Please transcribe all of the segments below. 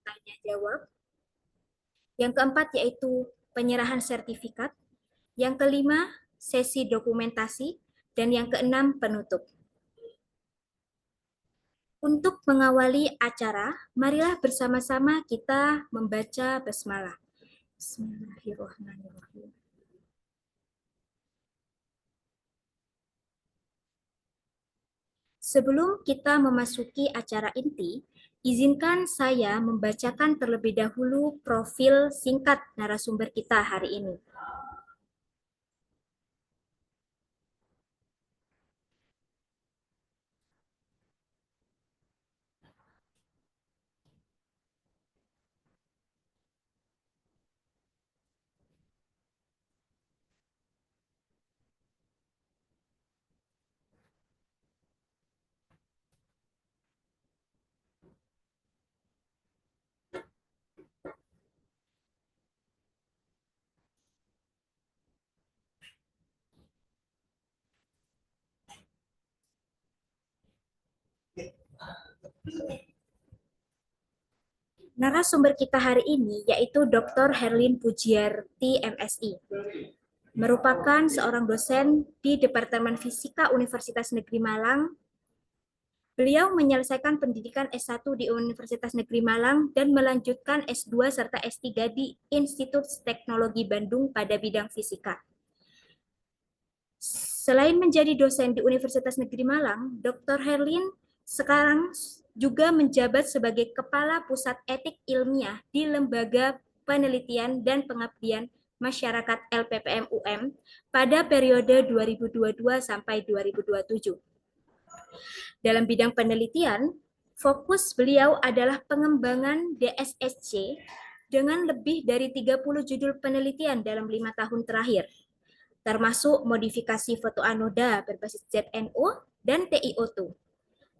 tanya jawab. Yang keempat yaitu penyerahan sertifikat. Yang kelima, sesi dokumentasi. Dan yang keenam, penutup. Untuk mengawali acara, marilah bersama-sama kita membaca basmalah. Bismillahirrahmanirrahim. Sebelum kita memasuki acara inti, izinkan saya membacakan terlebih dahulu profil singkat narasumber kita hari ini. Narasumber kita hari ini yaitu Dr. Herlin Pujiarti, MSI. Merupakan seorang dosen di Departemen Fisika Universitas Negeri Malang. Beliau menyelesaikan pendidikan S1 di Universitas Negeri Malang dan melanjutkan S2 serta S3 di Institut Teknologi Bandung pada bidang fisika. Selain menjadi dosen di Universitas Negeri Malang, Dr. Herlin sekarang juga menjabat sebagai Kepala Pusat Etik Ilmiah di Lembaga Penelitian dan Pengabdian Masyarakat LPPM UM pada periode 2022 sampai 2027. Dalam bidang penelitian, fokus beliau adalah pengembangan DSSC dengan lebih dari 30 judul penelitian dalam 5 tahun terakhir, termasuk modifikasi fotoanoda berbasis ZNO dan TiO2,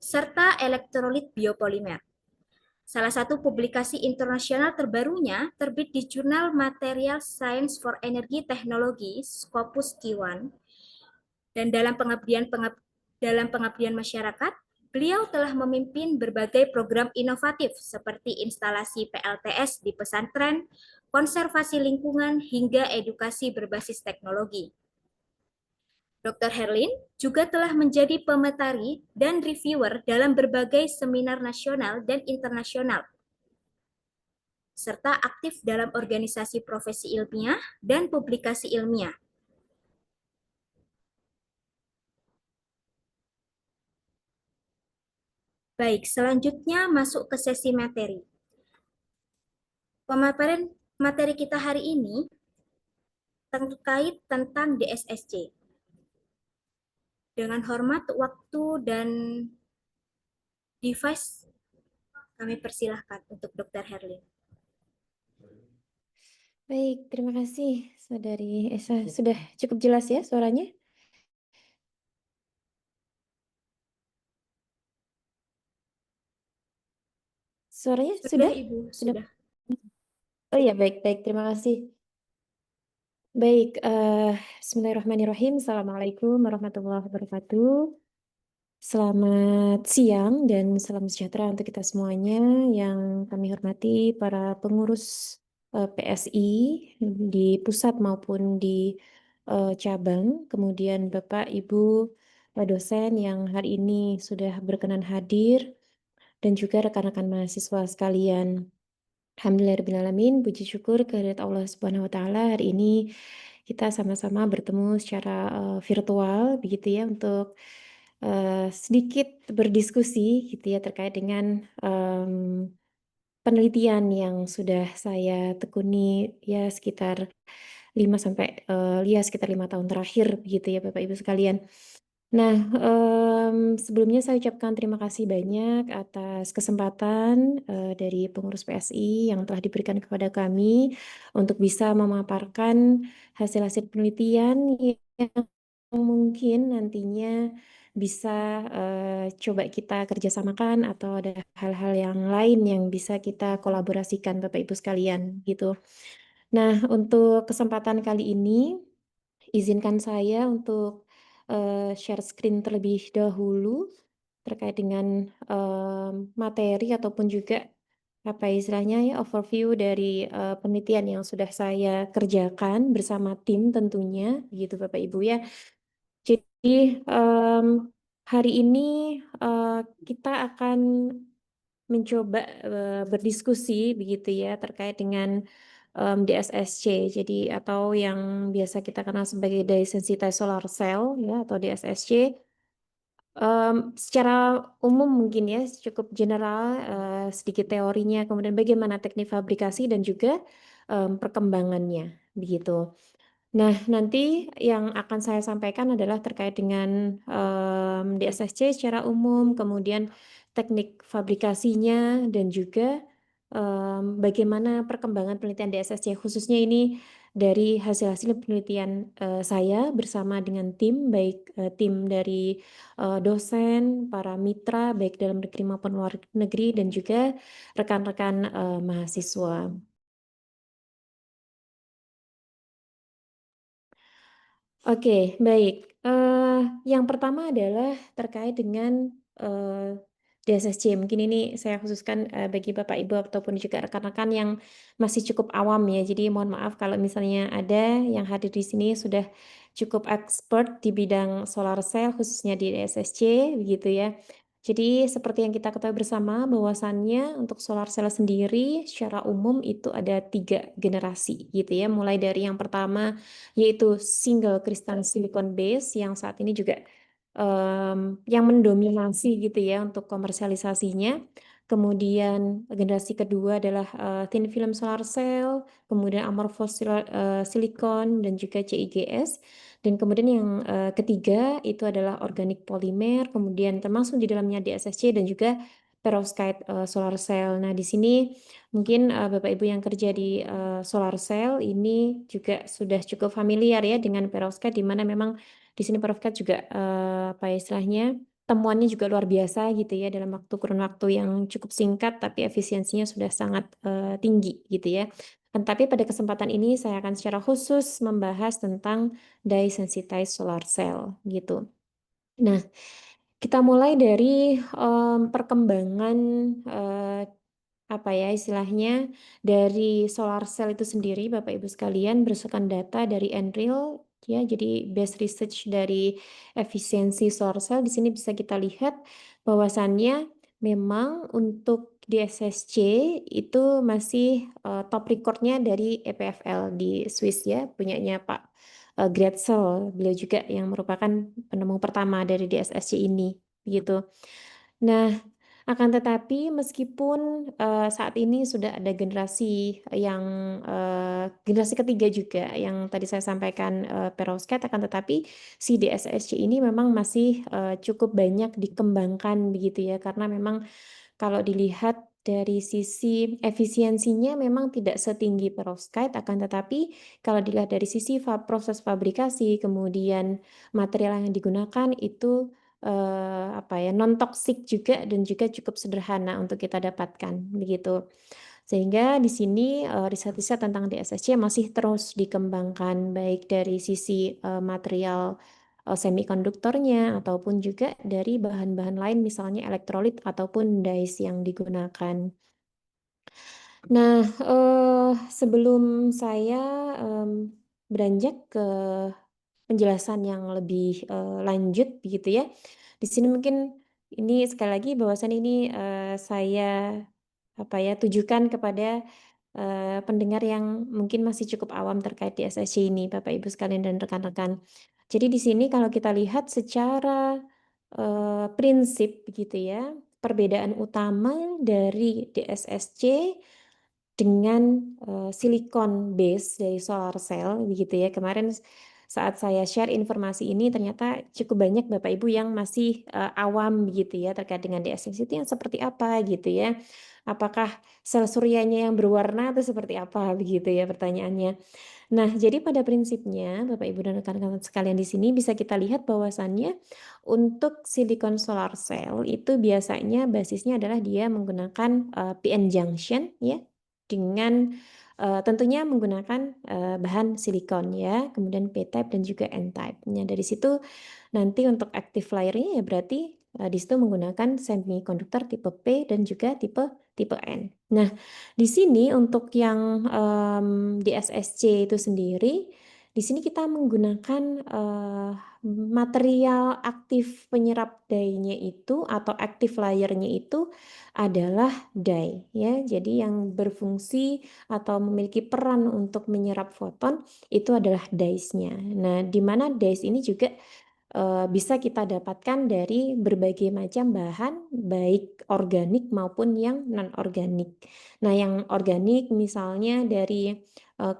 serta elektrolit biopolimer. Salah satu publikasi internasional terbarunya terbit di jurnal Material Science for Energy Technology Scopus Q1, dan dalam pengabdian masyarakat, beliau telah memimpin berbagai program inovatif seperti instalasi PLTS di pesantren, konservasi lingkungan, hingga edukasi berbasis teknologi. Dr. Herlin juga telah menjadi pemateri dan reviewer dalam berbagai seminar nasional dan internasional, serta aktif dalam organisasi profesi ilmiah dan publikasi ilmiah. Baik, selanjutnya masuk ke sesi materi. Pemaparan materi kita hari ini terkait tentang DSSC. Dengan hormat, waktu dan device kami persilahkan untuk Dr. Herlin. Baik, terima kasih Saudari Esa. Sudah cukup jelas ya suaranya? Suaranya sudah? Ibu, sudah. Oh iya, baik. Terima kasih. Baik, bismillahirrahmanirrahim. Assalamualaikum warahmatullahi wabarakatuh. Selamat siang dan salam sejahtera untuk kita semuanya yang kami hormati para pengurus PSI di pusat maupun di cabang, kemudian Bapak Ibu dosen yang hari ini sudah berkenan hadir, dan juga rekan-rekan mahasiswa sekalian. Alhamdulillahirrahmanirrahim, puji syukur kehadirat Allah Subhanahu wa Ta'ala, hari ini kita sama-sama bertemu secara virtual begitu ya, untuk sedikit berdiskusi gitu ya terkait dengan penelitian yang sudah saya tekuni ya sekitar 5 tahun terakhir begitu ya Bapak Ibu sekalian. Nah, sebelumnya saya ucapkan terima kasih banyak atas kesempatan dari pengurus PSI yang telah diberikan kepada kami untuk bisa memaparkan hasil-hasil penelitian yang mungkin nantinya bisa coba kita kerjasamakan atau ada hal-hal yang lain yang bisa kita kolaborasikan Bapak Ibu sekalian gitu. Nah, untuk kesempatan kali ini izinkan saya untuk share screen terlebih dahulu terkait dengan materi ataupun juga apa istilahnya ya, overview dari penelitian yang sudah saya kerjakan bersama tim tentunya, gitu Bapak Ibu ya. Jadi hari ini kita akan mencoba berdiskusi begitu ya terkait dengan DSSC. Jadi atau yang biasa kita kenal sebagai dye sensitized solar cell ya atau DSSC. Secara umum mungkin ya cukup general sedikit teorinya, kemudian bagaimana teknik fabrikasi dan juga perkembangannya begitu. Nah, nanti yang akan saya sampaikan adalah terkait dengan DSSC secara umum, kemudian teknik fabrikasinya, dan juga bagaimana perkembangan penelitian DSSC, khususnya ini dari hasil-hasil penelitian saya bersama dengan tim, baik tim dari dosen, para mitra, baik dalam negeri maupun luar negeri, dan juga rekan-rekan mahasiswa. Oke, baik. Yang pertama adalah terkait dengan DSSC. Mungkin ini saya khususkan bagi Bapak Ibu ataupun juga rekan-rekan yang masih cukup awam ya. Jadi mohon maaf kalau misalnya ada yang hadir di sini sudah cukup expert di bidang solar cell khususnya di DSSC begitu ya. Jadi seperti yang kita ketahui bersama bahwasannya untuk solar cell sendiri secara umum itu ada 3 generasi gitu ya. Mulai dari yang pertama yaitu single crystal silicon base yang saat ini juga yang mendominasi gitu ya untuk komersialisasinya. Kemudian generasi kedua adalah thin film solar cell, kemudian amorphous silicon dan juga CIGS. Dan kemudian yang ketiga itu adalah organic polymer, kemudian termasuk di dalamnya DSSC dan juga perovskite solar cell. Nah, di sini mungkin Bapak Ibu yang kerja di solar cell ini juga sudah cukup familiar ya dengan perovskite, di mana memang di sini perovskite juga apa ya istilahnya temuannya juga luar biasa gitu ya dalam kurun waktu yang cukup singkat, tapi efisiensinya sudah sangat tinggi gitu ya. Tapi pada kesempatan ini saya akan secara khusus membahas tentang dye sensitized solar cell gitu. Nah, kita mulai dari perkembangan apa ya istilahnya dari solar cell itu sendiri, Bapak Ibu sekalian, berdasarkan data dari NREL ya. Jadi base research dari efisiensi solar cell di sini bisa kita lihat bahwasannya memang untuk DSSC itu masih top recordnya dari EPFL di Swiss ya, punyanya Pak Grätzel. Beliau juga yang merupakan penemu pertama dari DSSC ini gitu. Nah, akan tetapi meskipun saat ini sudah ada generasi yang generasi ketiga juga yang tadi saya sampaikan perovskite, akan tetapi si DSSC ini memang masih cukup banyak dikembangkan begitu ya, karena memang kalau dilihat dari sisi efisiensinya memang tidak setinggi perovskite, akan tetapi kalau dilihat dari sisi proses fabrikasi, kemudian material yang digunakan itu apa ya non toksik juga dan juga cukup sederhana untuk kita dapatkan begitu. Sehingga di sini riset-riset tentang DSSC masih terus dikembangkan baik dari sisi material semikonduktornya ataupun juga dari bahan-bahan lain misalnya elektrolit ataupun dyes yang digunakan. Nah, sebelum saya beranjak ke penjelasan yang lebih lanjut begitu ya. Di sini mungkin ini sekali lagi bahwasan ini saya apa ya tujukan kepada pendengar yang mungkin masih cukup awam terkait DSSC ini, Bapak Ibu sekalian dan rekan-rekan. Jadi di sini kalau kita lihat secara prinsip begitu ya, perbedaan utama dari DSSC dengan silikon base dari solar cell begitu ya. Kemarin saat saya share informasi ini ternyata cukup banyak Bapak Ibu yang masih awam begitu ya terkait dengan DSSC itu yang seperti apa gitu ya. Apakah sel suryanya yang berwarna atau seperti apa begitu ya pertanyaannya. Nah, jadi pada prinsipnya Bapak Ibu dan rekan-rekan sekalian di sini bisa kita lihat bahwasannya untuk silikon solar cell itu biasanya basisnya adalah dia menggunakan PN junction ya dengan tentunya menggunakan bahan silikon ya, kemudian P-type dan juga N-type. Nah, dari situ nanti untuk active layer-nya ya berarti di situ menggunakan semikonduktor tipe P dan juga tipe tipe N. Nah, di sini untuk yang DSSC itu sendiri, di sini kita menggunakan material aktif penyerap dye-nya itu atau active layer-nya itu adalah dye ya. Jadi yang berfungsi atau memiliki peran untuk menyerap foton itu adalah dyes-nya. Nah, di mana dyes ini juga bisa kita dapatkan dari berbagai macam bahan, baik organik maupun yang non-organik. Nah, yang organik misalnya dari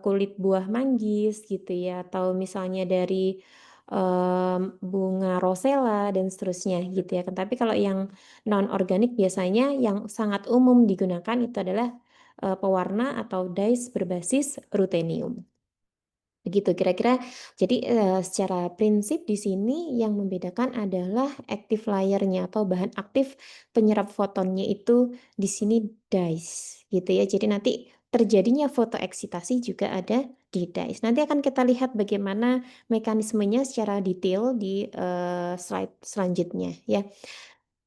kulit buah manggis gitu ya, atau misalnya dari bunga rosella dan seterusnya gitu ya. Tapi kalau yang non-organik biasanya yang sangat umum digunakan itu adalah pewarna atau dyes berbasis ruthenium. Begitu kira-kira. Jadi secara prinsip di sini yang membedakan adalah active layer-nya atau bahan aktif penyerap fotonnya itu di sini dyes gitu ya. Jadi nanti terjadinya fotoeksitasi juga ada di dyes. Nanti akan kita lihat bagaimana mekanismenya secara detail di slide selanjutnya ya.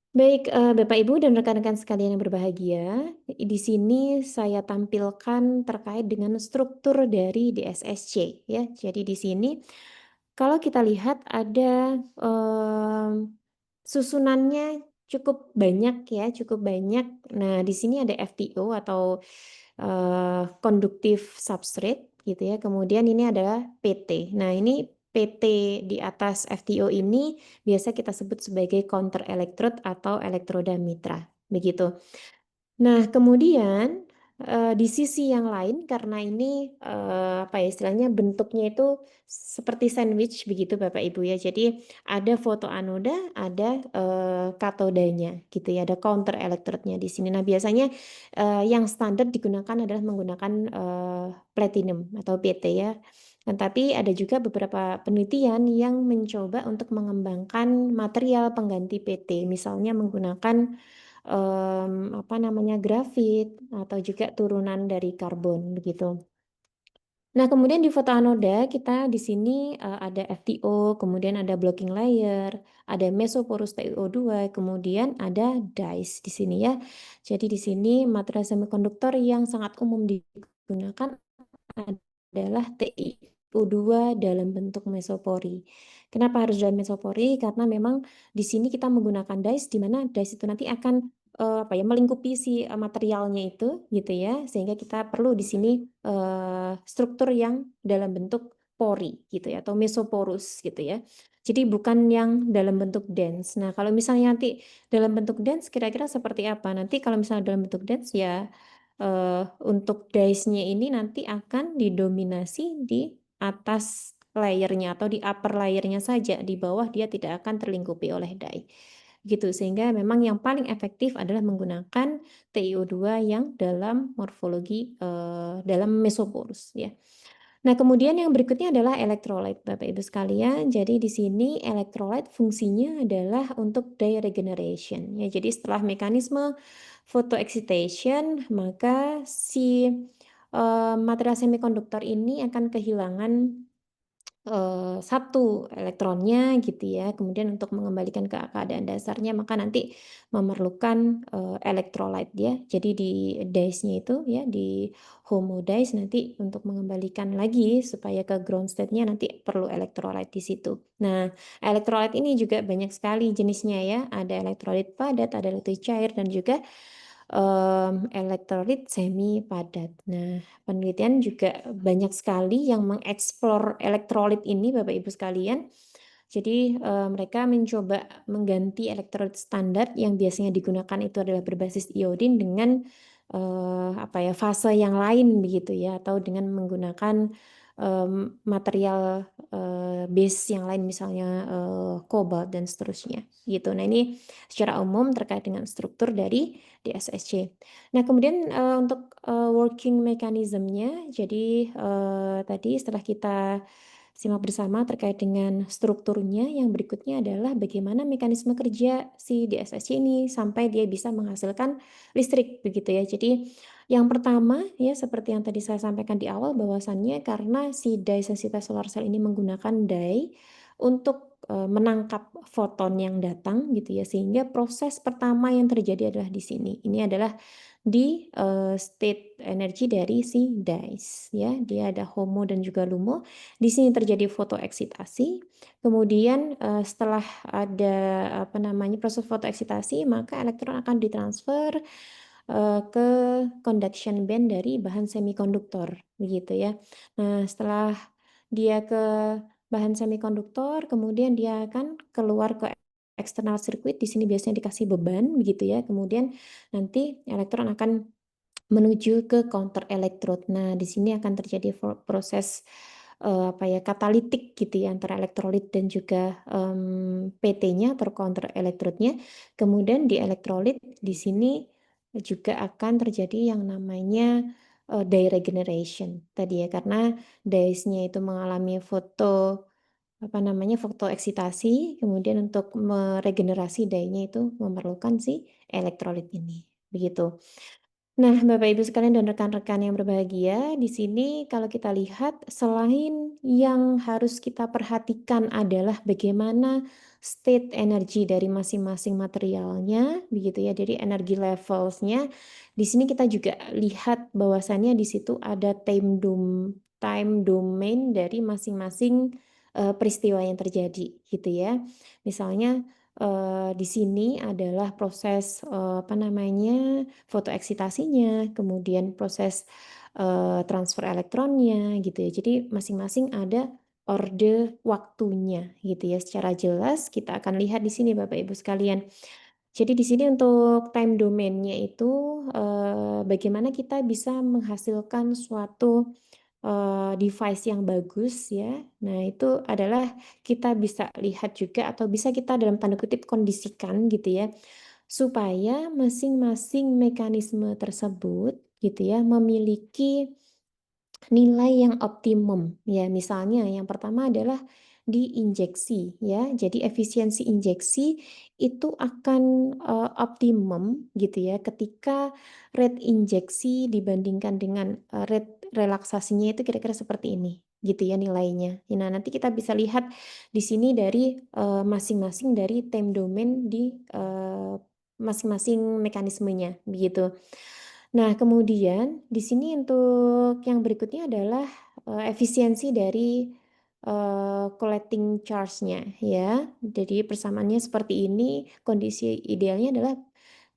Baik, Bapak Ibu dan rekan-rekan sekalian yang berbahagia, di sini saya tampilkan terkait dengan struktur dari DSSC ya. Jadi di sini kalau kita lihat ada susunannya cukup banyak ya, cukup banyak. Nah, di sini ada FTO atau conductive substrate gitu ya. Kemudian ini adalah PT. Nah, ini PT di atas FTO ini biasa kita sebut sebagai counter electrode atau elektroda mitra, begitu. Nah, kemudian di sisi yang lain karena ini apa ya istilahnya bentuknya itu seperti sandwich begitu Bapak Ibu ya. Jadi ada fotoanoda, ada katodanya gitu ya, ada counter electrode-nya di sini. Nah, biasanya yang standar digunakan adalah menggunakan platinum atau PT ya. Tapi ada juga beberapa penelitian yang mencoba untuk mengembangkan material pengganti PT, misalnya menggunakan apa namanya grafit atau juga turunan dari karbon begitu. Nah, kemudian di fotoanoda kita di sini ada FTO, kemudian ada blocking layer, ada mesoporous TiO2, kemudian ada dyes di sini ya. Jadi di sini material semikonduktor yang sangat umum digunakan adalah TiO2 dalam bentuk mesopori. Kenapa harus dalam mesopori? Karena memang di sini kita menggunakan dyes, di mana dyes itu nanti akan apa ya melingkupi si materialnya itu gitu ya, sehingga kita perlu di sini struktur yang dalam bentuk pori gitu ya atau mesoporus gitu ya. Jadi bukan yang dalam bentuk dense. Nah, kalau misalnya nanti dalam bentuk dense kira-kira seperti apa? Nanti kalau misalnya dalam bentuk dense ya untuk dyes-nya ini nanti akan didominasi di atas layernya atau di upper layernya saja, di bawah dia tidak akan terlingkupi oleh dye. Gitu, sehingga memang yang paling efektif adalah menggunakan TiO2 yang dalam morfologi dalam mesoporus ya. Nah, kemudian yang berikutnya adalah elektrolit, Bapak Ibu sekalian. Jadi di sini elektrolit fungsinya adalah untuk dye regeneration. Ya, jadi setelah mekanisme photoexcitation, maka si material semikonduktor ini akan kehilangan satu elektronnya gitu ya. Kemudian untuk mengembalikan ke keadaan dasarnya maka nanti memerlukan elektrolit ya. Jadi di dyes-nya itu ya di homo dyes nanti untuk mengembalikan lagi supaya ke ground state-nya nanti perlu elektrolit di situ. Nah, elektrolit ini juga banyak sekali jenisnya ya. Ada elektrolit padat, ada elektrolit cair dan juga elektrolit semi padat. Nah, penelitian juga banyak sekali yang mengeksplor elektrolit ini Bapak Ibu sekalian. Jadi mereka mencoba mengganti elektrolit standar yang biasanya digunakan itu adalah berbasis iodin dengan apa ya fase yang lain begitu ya atau dengan menggunakan material base yang lain misalnya kobalt dan seterusnya gitu. Nah, ini secara umum terkait dengan struktur dari DSSC. Nah, kemudian untuk working mechanism-nya, jadi tadi setelah kita simak bersama terkait dengan strukturnya, yang berikutnya adalah bagaimana mekanisme kerja si DSSC ini sampai dia bisa menghasilkan listrik begitu ya. Jadi yang pertama ya seperti yang tadi saya sampaikan di awal bahwasannya karena si dye sensitive solar cell ini menggunakan dye untuk menangkap foton yang datang gitu ya sehingga proses pertama yang terjadi adalah di sini. Ini adalah di state energi dari si dyes ya. Dia ada HOMO dan juga LUMO. Di sini terjadi fotoeksitasi. Kemudian setelah ada proses fotoeksitasi, maka elektron akan ditransfer ke conduction band dari bahan semikonduktor begitu ya. Nah, setelah dia ke bahan semikonduktor, kemudian dia akan keluar ke external circuit. Di sini biasanya dikasih beban begitu ya. Kemudian nanti elektron akan menuju ke counter electrode. Nah, di sini akan terjadi proses katalitik gitu ya antara elektrolit dan juga PT-nya atau counter electrode-nya. Kemudian di elektrolit di sini juga akan terjadi yang namanya dye regeneration tadi ya, karena dyes-nya itu mengalami fotoeksitasi, kemudian untuk meregenerasi dye-nya itu memerlukan si elektrolit ini. Begitu. Nah, Bapak Ibu sekalian dan rekan-rekan yang berbahagia, di sini kalau kita lihat selain yang harus kita perhatikan adalah bagaimana state energi dari masing-masing materialnya, begitu ya. Jadi energi levelsnya. Di sini kita juga lihat bahwasannya di situ ada time domain dari masing-masing peristiwa yang terjadi, gitu ya. Misalnya di sini adalah proses fotoeksitasinya, kemudian proses transfer elektronnya gitu ya. Jadi masing-masing ada orde waktunya gitu ya. Secara jelas kita akan lihat di sini Bapak Ibu sekalian. Jadi di sini untuk time domainnya itu bagaimana kita bisa menghasilkan suatu device yang bagus ya. Nah, itu adalah kita bisa lihat juga atau bisa kita dalam tanda kutip kondisikan gitu ya, supaya masing-masing mekanisme tersebut gitu ya memiliki nilai yang optimum ya. Misalnya yang pertama adalah di injeksi ya. Jadi efisiensi injeksi itu akan optimum gitu ya ketika rate injeksi dibandingkan dengan rate relaksasinya itu kira-kira seperti ini gitu ya nilainya. Nah, nanti kita bisa lihat di sini dari masing-masing dari time domain di masing-masing mekanismenya begitu. Nah, kemudian di sini untuk yang berikutnya adalah efisiensi dari collecting charge-nya ya. Jadi persamaannya seperti ini, kondisi idealnya adalah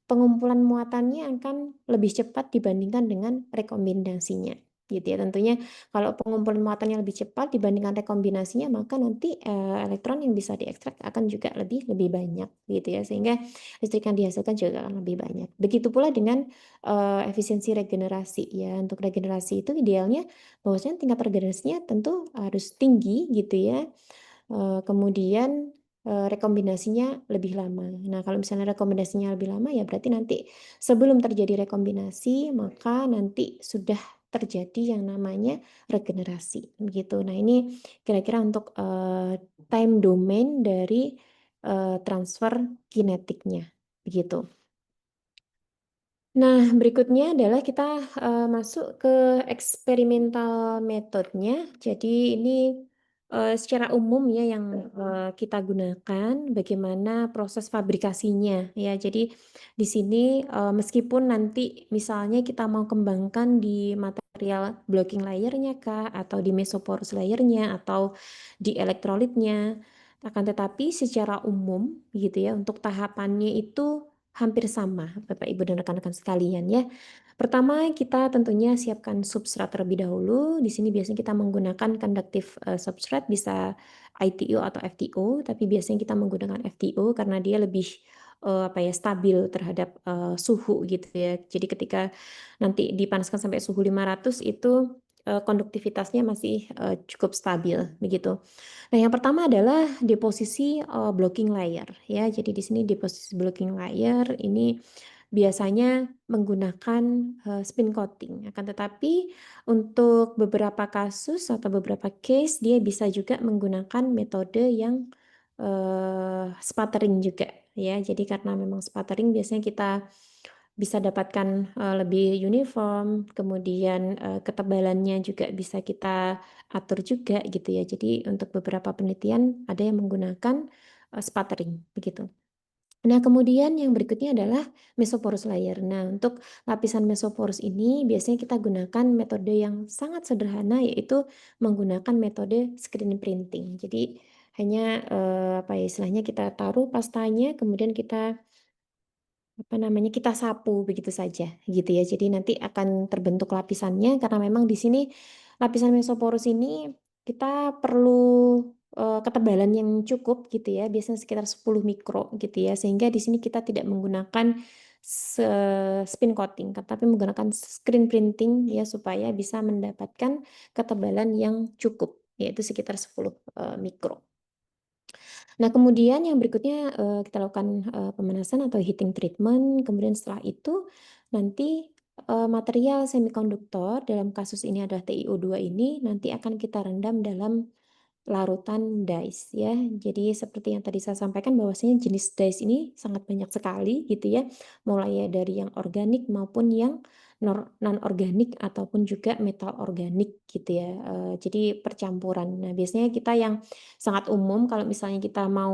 pengumpulan muatannya akan lebih cepat dibandingkan dengan rekombinasinya gitu ya. Tentunya kalau pengumpulan muatannya lebih cepat dibandingkan rekombinasinya, maka nanti elektron yang bisa diekstrak akan juga lebih banyak gitu ya, sehingga listrik yang dihasilkan juga akan lebih banyak. Begitu pula dengan efisiensi regenerasi ya. Untuk regenerasi itu idealnya bahwasanya tingkat regenerasinya tentu harus tinggi gitu ya. Kemudian rekombinasinya lebih lama. Nah, kalau misalnya rekombinasinya lebih lama ya berarti nanti sebelum terjadi rekombinasi maka nanti sudah terjadi yang namanya regenerasi begitu. Nah, ini kira-kira untuk time domain dari transfer kinetiknya begitu. Nah, berikutnya adalah kita masuk ke eksperimental metodenya. Jadi ini secara umum ya yang kita gunakan bagaimana proses fabrikasinya ya. Jadi di sini meskipun nanti misalnya kita mau kembangkan di material blocking layernya kah atau di mesoporous layernya atau di elektrolitnya, akan tetapi secara umum gitu ya untuk tahapannya itu hampir sama, Bapak Ibu dan rekan-rekan sekalian ya. Pertama, kita tentunya siapkan substrat terlebih dahulu. Di sini biasanya kita menggunakan conductive substrat, bisa ITO atau FTO, tapi biasanya kita menggunakan FTO karena dia lebih stabil terhadap suhu gitu ya. Jadi ketika nanti dipanaskan sampai suhu 500 itu konduktivitasnya masih cukup stabil begitu. Nah, yang pertama adalah deposisi blocking layer ya. Jadi di sini deposisi blocking layer ini biasanya menggunakan spin coating. Akan tetapi untuk beberapa kasus atau beberapa case dia bisa juga menggunakan metode yang sputtering juga ya. Jadi karena memang sputtering biasanya kita bisa dapatkan lebih uniform, kemudian ketebalannya juga bisa kita atur juga gitu ya. Jadi untuk beberapa penelitian ada yang menggunakan sputtering begitu. Nah, kemudian yang berikutnya adalah mesoporous layer. Nah, untuk lapisan mesoporous ini biasanya kita gunakan metode yang sangat sederhana, yaitu menggunakan metode screen printing. Jadi hanya, apa ya, istilahnya kita taruh pastanya, kemudian kita apa namanya, kita sapu begitu saja, gitu ya. Jadi nanti akan terbentuk lapisannya karena memang di sini lapisan mesoporus ini kita perlu, ketebalan yang cukup gitu ya, biasanya sekitar 10 mikro gitu ya, sehingga di sini kita tidak menggunakan spin coating, tetapi menggunakan screen printing ya, supaya bisa mendapatkan ketebalan yang cukup, yaitu sekitar 10, mikro. Nah, kemudian yang berikutnya, kita lakukan, pemanasan atau heating treatment, kemudian setelah itu nanti, material semikonduktor, dalam kasus ini adalah TiO2 ini, nanti akan kita rendam dalam larutan DICE ya. Jadi seperti yang tadi saya sampaikan bahwasanya jenis DICE ini sangat banyak sekali gitu ya, mulai dari yang organik maupun yang non-organik ataupun juga metal organik gitu ya, jadi percampuran. Nah, biasanya kita yang sangat umum kalau misalnya kita mau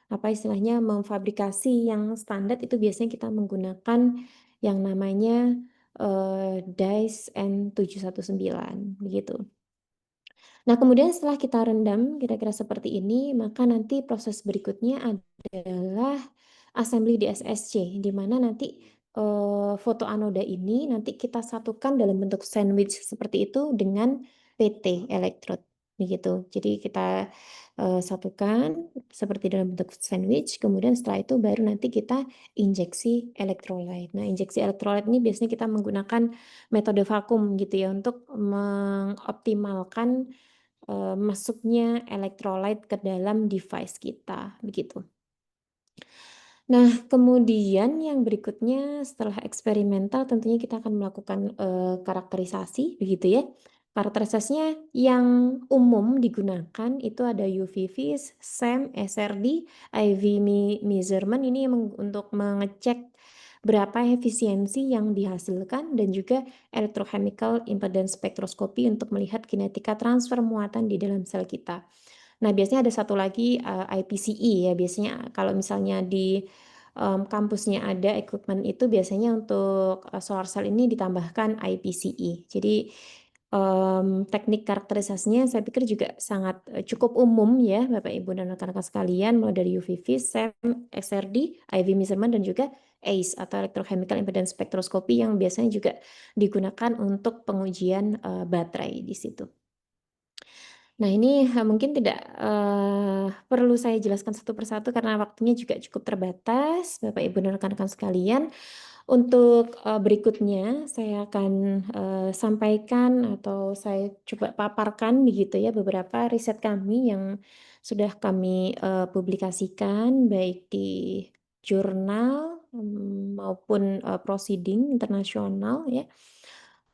apa istilahnya, memfabrikasi yang standar itu biasanya kita menggunakan yang namanya, DICE N719 begitu. Nah, kemudian setelah kita rendam kira-kira seperti ini, maka nanti proses berikutnya adalah assembly di SSC, di mana nanti, foto anoda ini nanti kita satukan dalam bentuk sandwich seperti itu dengan PT elektrod, begitu. Jadi kita, satukan seperti dalam bentuk sandwich, kemudian setelah itu baru nanti kita injeksi elektrolit. Nah, injeksi elektrolit ini biasanya kita menggunakan metode vakum gitu ya, untuk mengoptimalkan masuknya elektrolit ke dalam device kita, begitu. Nah, kemudian yang berikutnya setelah eksperimental tentunya kita akan melakukan, karakterisasi, begitu ya. Karakterisasinya yang umum digunakan itu ada UV vis, SEM, SRD, IV measurement ini untuk mengecek berapa efisiensi yang dihasilkan dan juga electrochemical impedance spectroscopy untuk melihat kinetika transfer muatan di dalam sel kita. Nah, biasanya ada satu lagi, IPCE ya, biasanya kalau misalnya di, kampusnya ada equipment itu biasanya untuk, solar cell ini ditambahkan IPCE. Jadi, teknik karakterisasinya saya pikir juga sangat, cukup umum ya, Bapak, Ibu, dan rekan-rekan sekalian, mulai dari UV-Vis, SEM, XRD, IV measurement, dan juga ACE atau electrochemical impedance spectroscopy yang biasanya juga digunakan untuk pengujian, baterai di situ. Nah, ini, mungkin tidak, perlu saya jelaskan satu persatu karena waktunya juga cukup terbatas, Bapak, Ibu, dan rekan-rekan sekalian. Untuk, berikutnya saya akan, sampaikan atau saya coba paparkan begitu ya beberapa riset kami yang sudah kami, publikasikan baik di jurnal, maupun, proceeding internasional ya.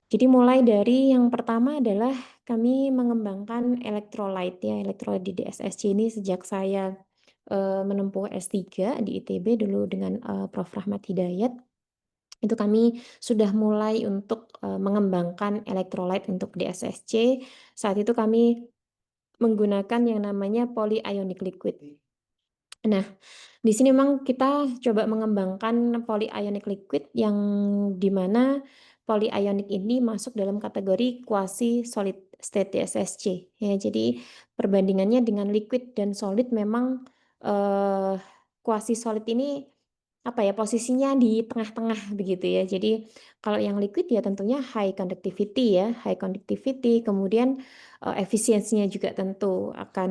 Jadi mulai dari yang pertama adalah kami mengembangkan elektrolit ya, elektrolit di DSSC ini sejak saya, menempuh S3 di ITB dulu dengan, Prof. Rahmat Hidayat. Itu kami sudah mulai untuk, mengembangkan elektrolit untuk DSSC. Saat itu kami menggunakan yang namanya polyionic liquid. Nah, di sini memang kita coba mengembangkan polyionic liquid yang di mana polyionic ini masuk dalam kategori quasi solid state DSSC ya. Jadi perbandingannya dengan liquid dan solid memang, quasi solid ini apa ya, posisinya di tengah-tengah begitu ya. Jadi kalau yang liquid ya tentunya high conductivity ya, high conductivity kemudian, efisiensinya juga tentu akan,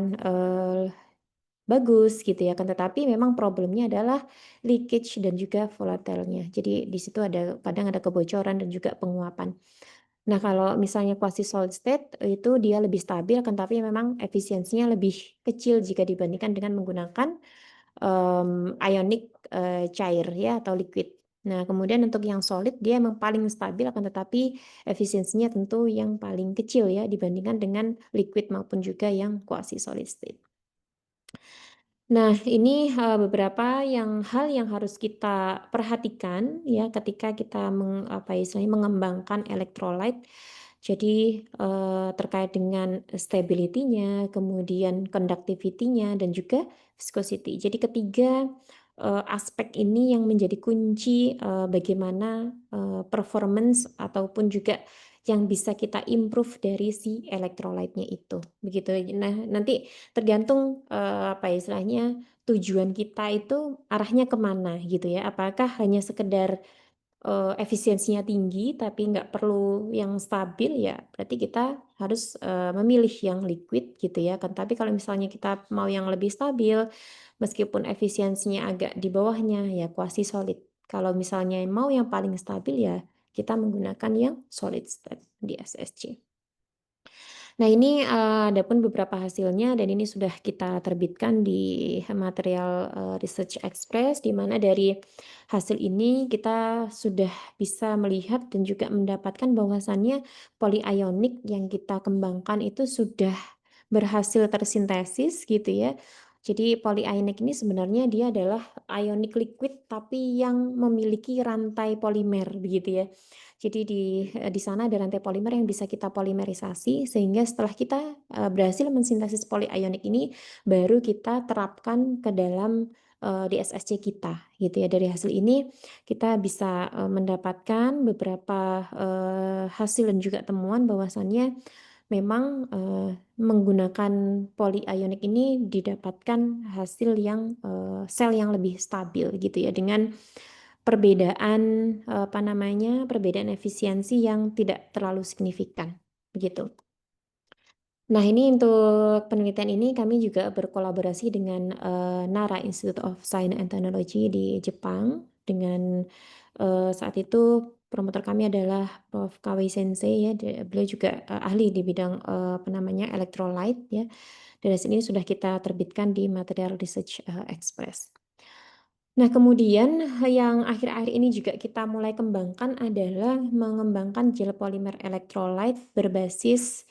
bagus gitu ya, kan tetapi memang problemnya adalah leakage dan juga volatilnya. Jadi di situ ada kadang ada kebocoran dan juga penguapan. Nah, kalau misalnya quasi solid state itu dia lebih stabil kan tapi memang efisiensinya lebih kecil jika dibandingkan dengan menggunakan, ionic, cair ya atau liquid. Nah, kemudian untuk yang solid dia memang paling stabil akan tetapi efisiensinya tentu yang paling kecil ya dibandingkan dengan liquid maupun juga yang quasi solid state. Nah, ini, beberapa hal yang harus kita perhatikan ya ketika kita apa ya, istilahnya mengembangkan elektrolit. Jadi, terkait dengan stability-nya, kemudian conductivity-nya, dan juga viscosity. Jadi ketiga, aspek ini yang menjadi kunci bagaimana performance ataupun juga yang bisa kita improve dari si electrolyte-nya itu, begitu. Nah, nanti tergantung apa ya istilahnya tujuan kita itu arahnya kemana gitu ya. Apakah hanya sekedar efisiensinya tinggi tapi nggak perlu yang stabil, ya berarti kita harus memilih yang liquid gitu ya kan. Tapi kalau misalnya kita mau yang lebih stabil, meskipun efisiensinya agak di bawahnya, ya quasi solid. Kalau misalnya mau yang paling stabil, ya kita menggunakan yang solid state di SSC. Nah, ini ada pun beberapa hasilnya dan ini sudah kita terbitkan di material Research Express, di mana dari hasil ini kita sudah bisa melihat dan juga mendapatkan bahwasannya polyionic yang kita kembangkan itu sudah berhasil tersintesis gitu ya. Jadi polyionic ini sebenarnya dia adalah ionic liquid tapi yang memiliki rantai polimer begitu ya. Jadi di sana ada rantai polimer yang bisa kita polimerisasi sehingga setelah kita berhasil mensintesis polyionic ini baru kita terapkan ke dalam di SSC kita gitu ya. Dari hasil ini kita bisa mendapatkan beberapa hasil dan juga temuan bahwasannya memang menggunakan polyionic ini didapatkan hasil yang sel yang lebih stabil gitu ya, dengan perbedaan apa namanya, perbedaan efisiensi yang tidak terlalu signifikan, begitu. Nah, ini untuk penelitian ini kami juga berkolaborasi dengan NARA Institute of Science and Technology di Jepang, dengan saat itu promotor kami adalah Prof. Kawei Sensei ya, beliau juga ahli di bidang apa namanya electrolyte ya. Dari sini sudah kita terbitkan di Material Research Express. Nah, kemudian yang akhir-akhir ini juga kita mulai kembangkan adalah mengembangkan gel polimer electrolyte berbasis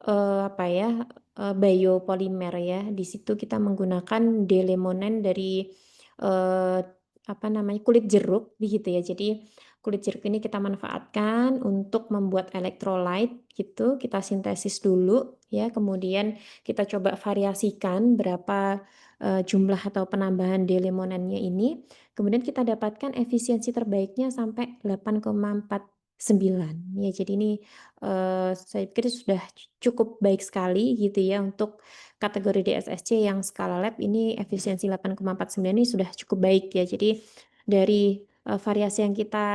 apa ya, biopolimer ya. Di situ kita menggunakan D-limonene dari apa namanya, kulit jeruk begitu ya. Jadi kulit jeruk ini kita manfaatkan untuk membuat electrolyte gitu. Kita sintesis dulu ya, kemudian kita coba variasikan berapa jumlah atau penambahan D-limonennya ini, kemudian kita dapatkan efisiensi terbaiknya sampai 8,49 ya. Jadi ini saya pikir sudah cukup baik sekali gitu ya untuk kategori DSSC yang skala lab, ini efisiensi 8,49 ini sudah cukup baik ya. Jadi dari variasi yang kita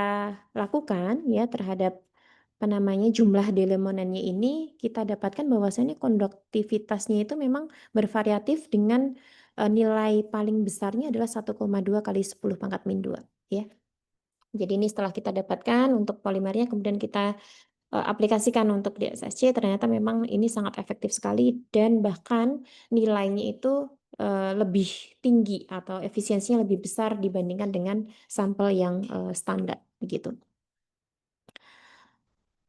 lakukan ya terhadap apa namanya jumlah D-limonennya ini, kita dapatkan bahwasannya konduktivitasnya itu memang bervariatif dengan nilai paling besarnya adalah 1,2 kali 10⁻², ya. Jadi ini setelah kita dapatkan untuk polimernya, kemudian kita aplikasikan untuk DSSC, ternyata memang ini sangat efektif sekali dan bahkan nilainya itu lebih tinggi atau efisiensinya lebih besar dibandingkan dengan sampel yang standar, begitu.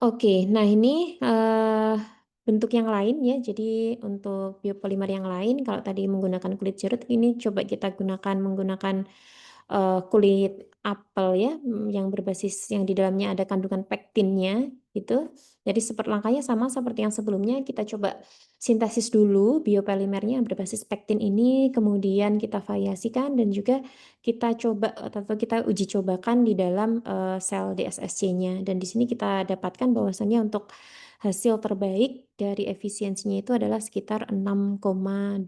Oke, nah ini bentuk yang lain ya. Jadi untuk biopolimer yang lain, kalau tadi menggunakan kulit jeruk, ini coba kita gunakan menggunakan kulit apel ya, yang berbasis yang di dalamnya ada kandungan pektinnya gitu. Jadi langkahnya sama seperti yang sebelumnya, kita coba sintesis dulu biopolimernya yang berbasis pektin ini, kemudian kita variasikan dan juga kita coba atau kita uji cobakan di dalam sel DSSC-nya. Dan di sini kita dapatkan bahwasannya untuk hasil terbaik dari efisiensinya itu adalah sekitar 6,22%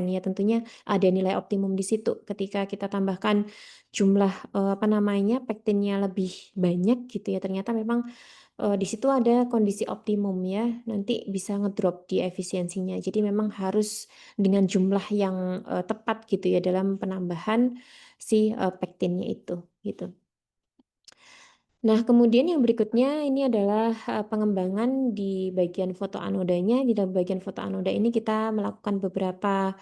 ya. Tentunya ada nilai optimum di situ ketika kita tambahkan jumlah apa namanya pektinnya lebih banyak gitu ya. Ternyata memang di situ ada kondisi optimum ya. Nanti bisa ngedrop di efisiensinya. Jadi memang harus dengan jumlah yang tepat gitu ya dalam penambahan si pektinnya itu gitu. Nah, kemudian yang berikutnya ini adalah pengembangan di bagian fotoanodanya. Di dalam bagian fotoanoda ini kita melakukan beberapa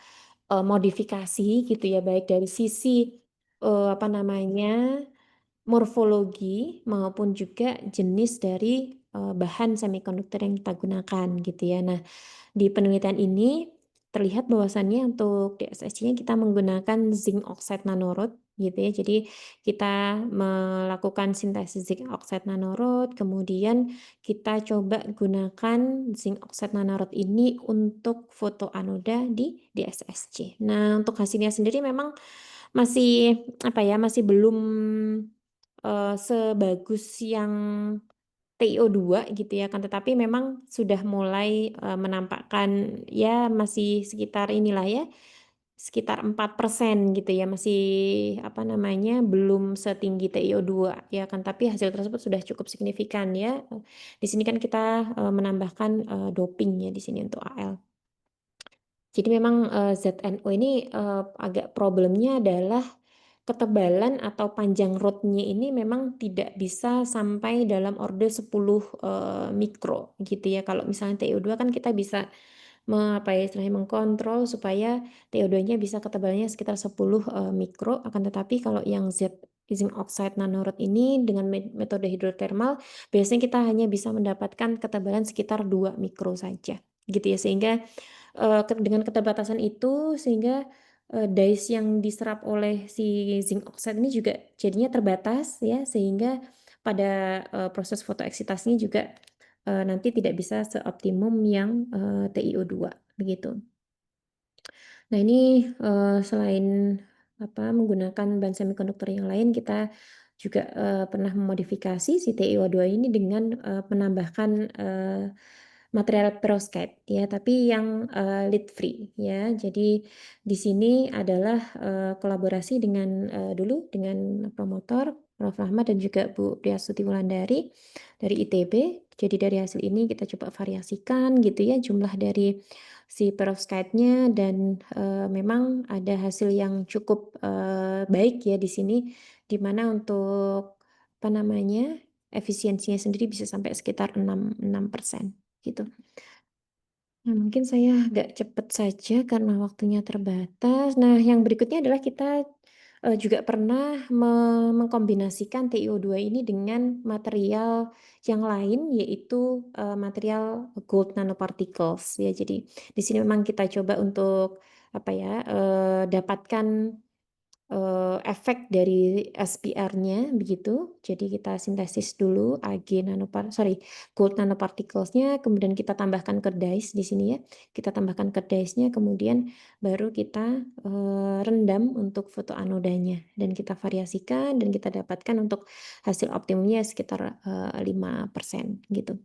modifikasi gitu ya, baik dari sisi apa namanya morfologi maupun juga jenis dari bahan semikonduktor yang kita gunakan gitu ya. Nah, di penelitian ini terlihat bahwasannya untuk DSSC-nya kita menggunakan zinc oxide nanorod gitu ya. Jadi kita melakukan sintesis zinc oxide nanorod, kemudian kita coba gunakan zinc oxide nanorod ini untuk fotoanoda di DSSC. Nah, untuk hasilnya sendiri memang masih apa ya, masih belum sebagus yang TiO2 gitu ya, kan tetapi memang sudah mulai, menampakkan ya masih sekitar inilah ya, sekitar 4% gitu ya, masih apa namanya, belum setinggi TiO2 ya kan, tapi hasil tersebut sudah cukup signifikan ya. Di sini kan kita, menambahkan, doping ya di sini untuk AL. Jadi memang, ZNO ini, agak problemnya adalah ketebalan atau panjang rodnya ini memang tidak bisa sampai dalam orde 10, mikro gitu ya. Kalau misalnya TiO2 kan kita bisa apa ya, istilahnya mengkontrol supaya TiO2-nya bisa ketebalannya sekitar 10, mikro, akan tetapi kalau yang zinc oxide nanorod ini dengan metode hidrotermal, biasanya kita hanya bisa mendapatkan ketebalan sekitar 2 mikro saja, gitu ya. Sehingga, dengan keterbatasan itu, sehingga, dyes yang diserap oleh si zinc oxide ini juga jadinya terbatas ya, sehingga pada, proses fotoeksitasinya juga nanti tidak bisa seoptimum yang, TiO2 begitu. Nah ini, selain apa, menggunakan bahan semikonduktor yang lain, kita juga, pernah memodifikasi si TiO2 ini dengan, menambahkan, material perovskite ya, tapi yang, lead free ya. Jadi di sini adalah, kolaborasi dengan, dulu dengan promotor Prof. Rahmat dan juga Bu Priastuti Wulandari dari ITB. Jadi dari hasil ini kita coba variasikan gitu ya jumlah dari si perovskite-nya dan, memang ada hasil yang cukup, baik ya di sini, di mana untuk apa namanya, efisiensinya sendiri bisa sampai sekitar 6% gitu. Nah, mungkin saya agak cepat saja karena waktunya terbatas. Nah, yang berikutnya adalah kita, juga pernah mengkombinasikan TiO2 ini dengan material yang lain, yaitu, material gold nanoparticles ya. Jadi di sini memang kita coba untuk apa ya, dapatkan efek dari SPR-nya begitu. Jadi kita sintesis dulu gold nanoparticles-nya, kemudian kita tambahkan ke dyes di sini ya. Kita tambahkan ke dyes-nya, kemudian baru kita, rendam untuk fotoanodanya dan kita variasikan dan kita dapatkan untuk hasil optimumnya sekitar, 5% gitu.